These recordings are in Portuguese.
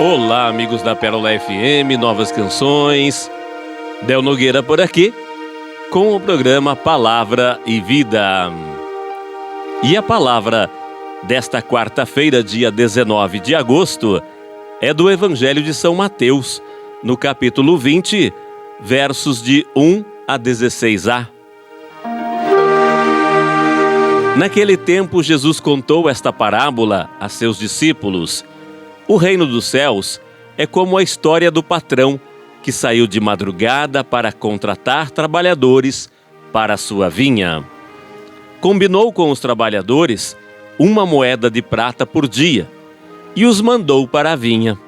Olá, amigos da Pérola FM, novas canções. Del Nogueira por aqui, com o programa Palavra e Vida. E a palavra desta quarta-feira, dia 19 de agosto, é do Evangelho de São Mateus, no capítulo 20, versos de 1 a 16a. Naquele tempo, Jesus contou esta parábola a seus discípulos. O reino dos céus é como a história do patrão que saiu de madrugada para contratar trabalhadores para a sua vinha. Combinou com os trabalhadores 1 moeda de prata por dia e os mandou para a vinha.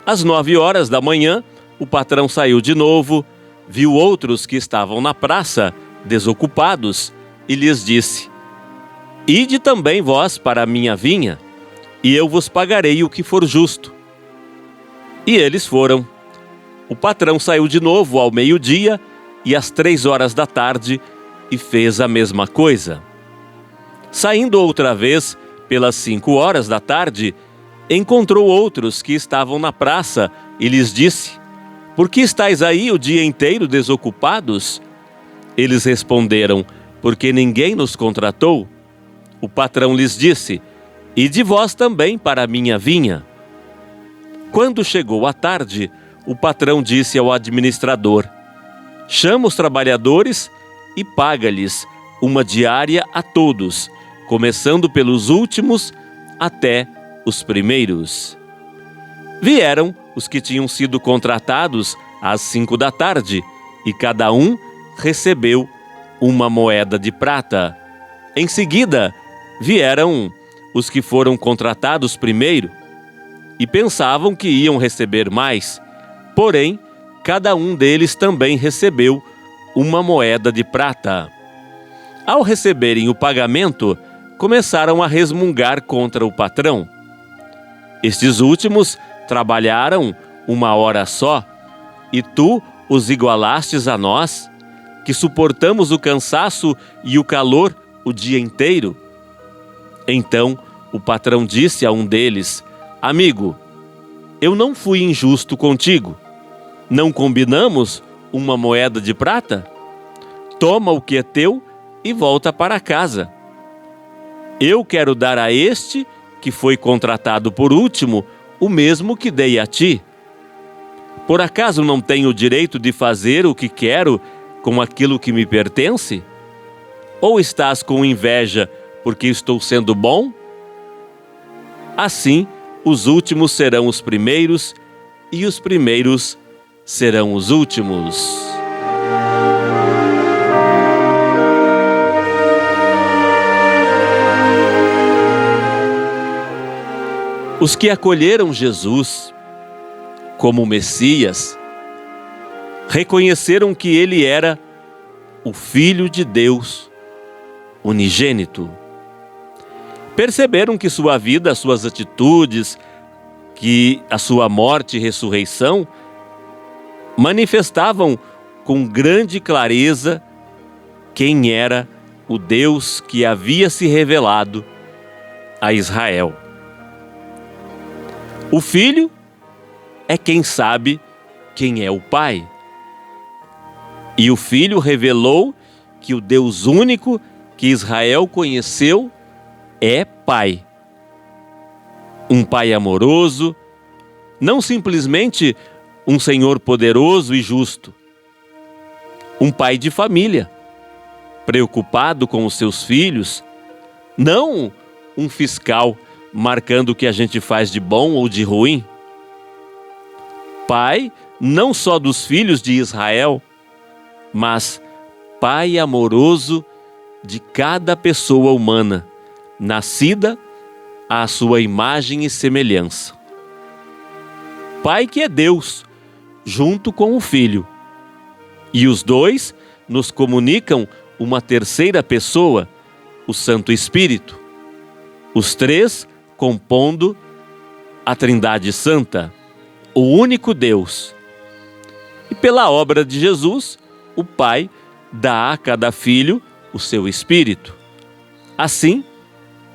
Às 9 horas da manhã, o patrão saiu de novo, viu outros que estavam na praça, desocupados, e lhes disse: Ide também vós para a minha vinha, e eu vos pagarei o que for justo. E eles foram. O patrão saiu de novo ao meio-dia e às 3 horas da tarde e fez a mesma coisa. Saindo outra vez, pelas 5 horas da tarde, encontrou outros que estavam na praça e lhes disse: Por que estáis aí o dia inteiro desocupados? Eles responderam: Porque ninguém nos contratou. O patrão lhes disse: Ide vós também para a minha vinha. Quando chegou a tarde, o patrão disse ao administrador: Chama os trabalhadores e paga-lhes uma diária a todos, começando pelos últimos até os primeiros. Vieram os que tinham sido contratados às 5 da tarde, e cada um recebeu 1 moeda de prata. Em seguida, vieram os que foram contratados primeiro e pensavam que iam receber mais, porém, cada um deles também recebeu 1 moeda de prata. Ao receberem o pagamento, começaram a resmungar contra o patrão. Estes últimos trabalharam 1 hora só, e tu os igualastes a nós, que suportamos o cansaço e o calor o dia inteiro? Então o patrão disse a um deles: Amigo, eu não fui injusto contigo. Não combinamos 1 moeda de prata? Toma o que é teu e volta para casa. Eu quero dar a este, que foi contratado por último, o mesmo que dei a ti. Por acaso não tenho o direito de fazer o que quero com aquilo que me pertence? Ou estás com inveja porque estou sendo bom? Assim, os últimos serão os primeiros, e os primeiros serão os últimos. Os que acolheram Jesus como Messias reconheceram que ele era o Filho de Deus unigênito. Perceberam que sua vida, suas atitudes, que a sua morte e ressurreição manifestavam com grande clareza quem era o Deus que havia se revelado a Israel. O Filho é quem sabe quem é o Pai. E o Filho revelou que o Deus único que Israel conheceu é Pai. Um Pai amoroso, não simplesmente um Senhor poderoso e justo. Um pai de família, preocupado com os seus filhos, não um fiscal marcando o que a gente faz de bom ou de ruim. Pai não só dos filhos de Israel, mas Pai amoroso de cada pessoa humana, nascida à sua imagem e semelhança. Pai que é Deus, junto com o Filho. E os dois nos comunicam uma terceira pessoa, o Santo Espírito. Os três compondo a Trindade Santa, o único Deus. E pela obra de Jesus, o Pai dá a cada filho o seu Espírito. Assim,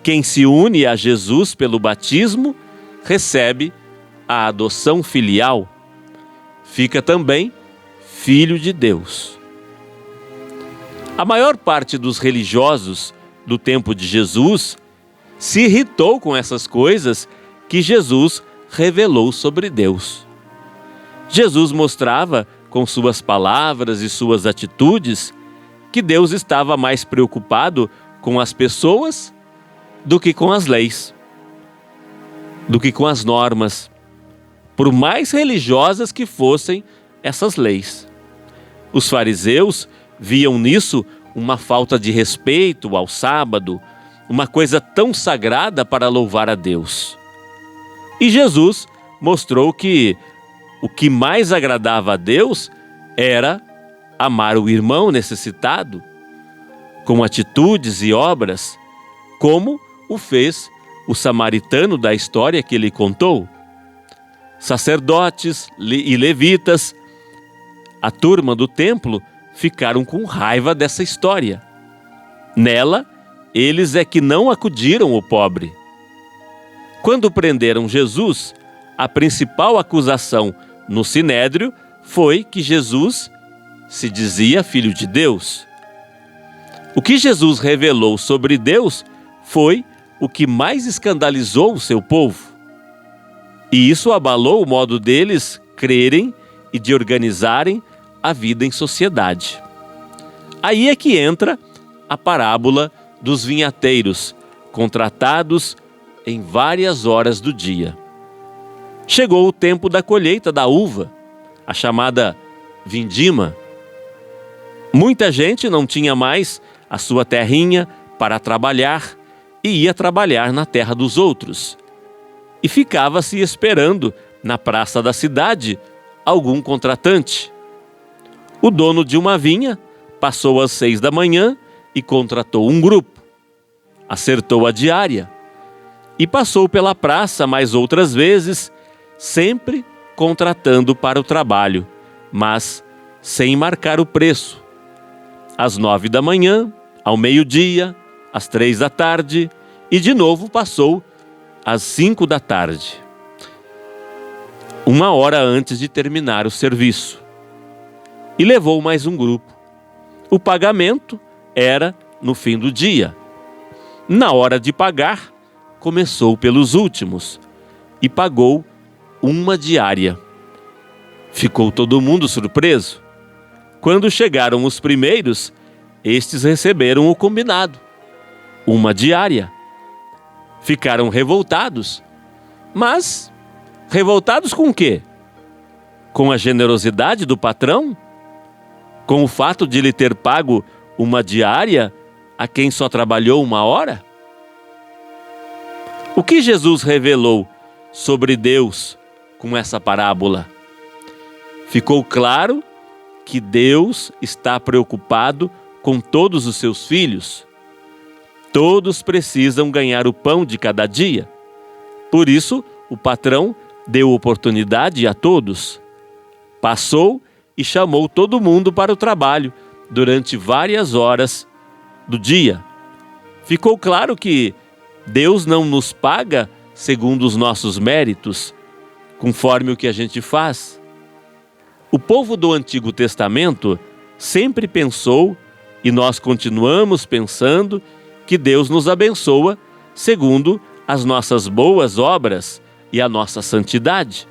quem se une a Jesus pelo batismo, recebe a adoção filial, fica também filho de Deus. A maior parte dos religiosos do tempo de Jesus se irritou com essas coisas que Jesus revelou sobre Deus. Jesus mostrava com suas palavras e suas atitudes que Deus estava mais preocupado com as pessoas do que com as leis, do que com as normas, por mais religiosas que fossem essas leis. Os fariseus viam nisso uma falta de respeito ao sábado, uma coisa tão sagrada para louvar a Deus. E Jesus mostrou que o que mais agradava a Deus era amar o irmão necessitado, com atitudes e obras, como o fez o samaritano da história que ele contou. Sacerdotes e levitas, a turma do templo, ficaram com raiva dessa história. Nela, eles é que não acudiram o pobre. Quando prenderam Jesus, a principal acusação no Sinédrio foi que Jesus se dizia filho de Deus. O que Jesus revelou sobre Deus foi o que mais escandalizou o seu povo. E isso abalou o modo deles crerem e de organizarem a vida em sociedade. Aí é que entra a parábola dos vinhateiros, contratados em várias horas do dia. Chegou o tempo da colheita da uva, a chamada vindima. Muita gente não tinha mais a sua terrinha para trabalhar e ia trabalhar na terra dos outros. E ficava-se esperando na praça da cidade algum contratante. O dono de uma vinha passou às 6 da manhã e contratou um grupo. Acertou a diária e passou pela praça mais outras vezes, sempre contratando para o trabalho, mas sem marcar o preço. Às 9 da manhã, ao meio-dia, às 3 da tarde e de novo passou às 5 da tarde, 1 hora antes de terminar o serviço. E levou mais um grupo. O pagamento era no fim do dia. Na hora de pagar, começou pelos últimos e pagou 1 diária. Ficou todo mundo surpreso. Quando chegaram os primeiros, estes receberam o combinado, 1 diária. Ficaram revoltados. Mas, revoltados com o quê? Com a generosidade do patrão? Com o fato de lhe ter pago 1 diária a quem só trabalhou 1 hora? O que Jesus revelou sobre Deus com essa parábola? Ficou claro que Deus está preocupado com todos os seus filhos. Todos precisam ganhar o pão de cada dia. Por isso, o patrão deu oportunidade a todos. Passou e chamou todo mundo para o trabalho durante várias horas do dia. Ficou claro que Deus não nos paga segundo os nossos méritos, conforme o que a gente faz. O povo do Antigo Testamento sempre pensou, e nós continuamos pensando, que Deus nos abençoa segundo as nossas boas obras e a nossa santidade.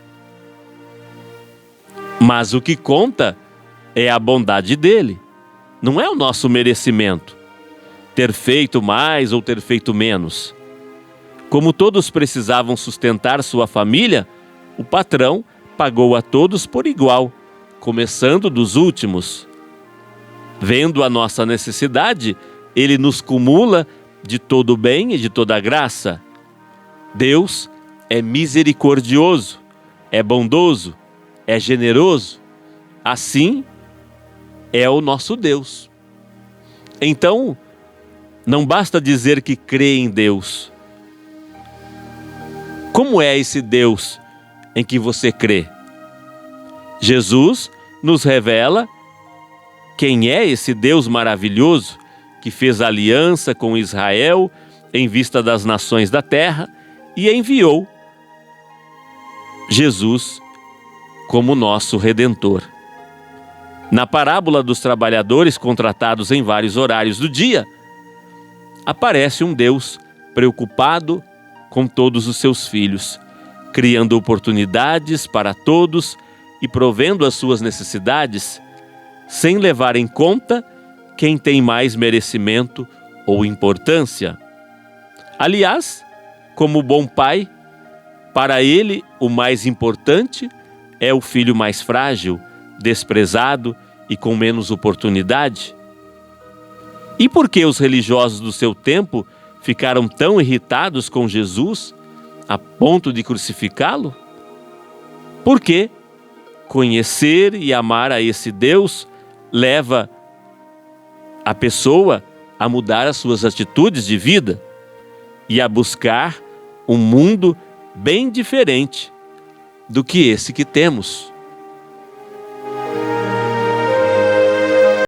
Mas o que conta é a bondade dele, não é o nosso merecimento, ter feito mais ou ter feito menos. Como todos precisavam sustentar sua família, o patrão pagou a todos por igual, começando dos últimos. Vendo a nossa necessidade, ele nos cumula de todo o bem e de toda a graça. Deus é misericordioso, é bondoso, é generoso. Assim é o nosso Deus. Então, não basta dizer que crê em Deus. Como é esse Deus em que você crê? Jesus nos revela quem é esse Deus maravilhoso que fez aliança com Israel em vista das nações da terra e enviou Jesus como nosso Redentor. Na parábola dos trabalhadores contratados em vários horários do dia, aparece um Deus preocupado com todos os seus filhos, criando oportunidades para todos e provendo as suas necessidades, sem levar em conta quem tem mais merecimento ou importância. Aliás, como bom pai, para ele o mais importante é o filho mais frágil, desprezado e com menos oportunidade. E por que os religiosos do seu tempo ficaram tão irritados com Jesus a ponto de crucificá-lo? Porque conhecer e amar a esse Deus leva a pessoa a mudar as suas atitudes de vida e a buscar um mundo bem diferente do que esse que temos.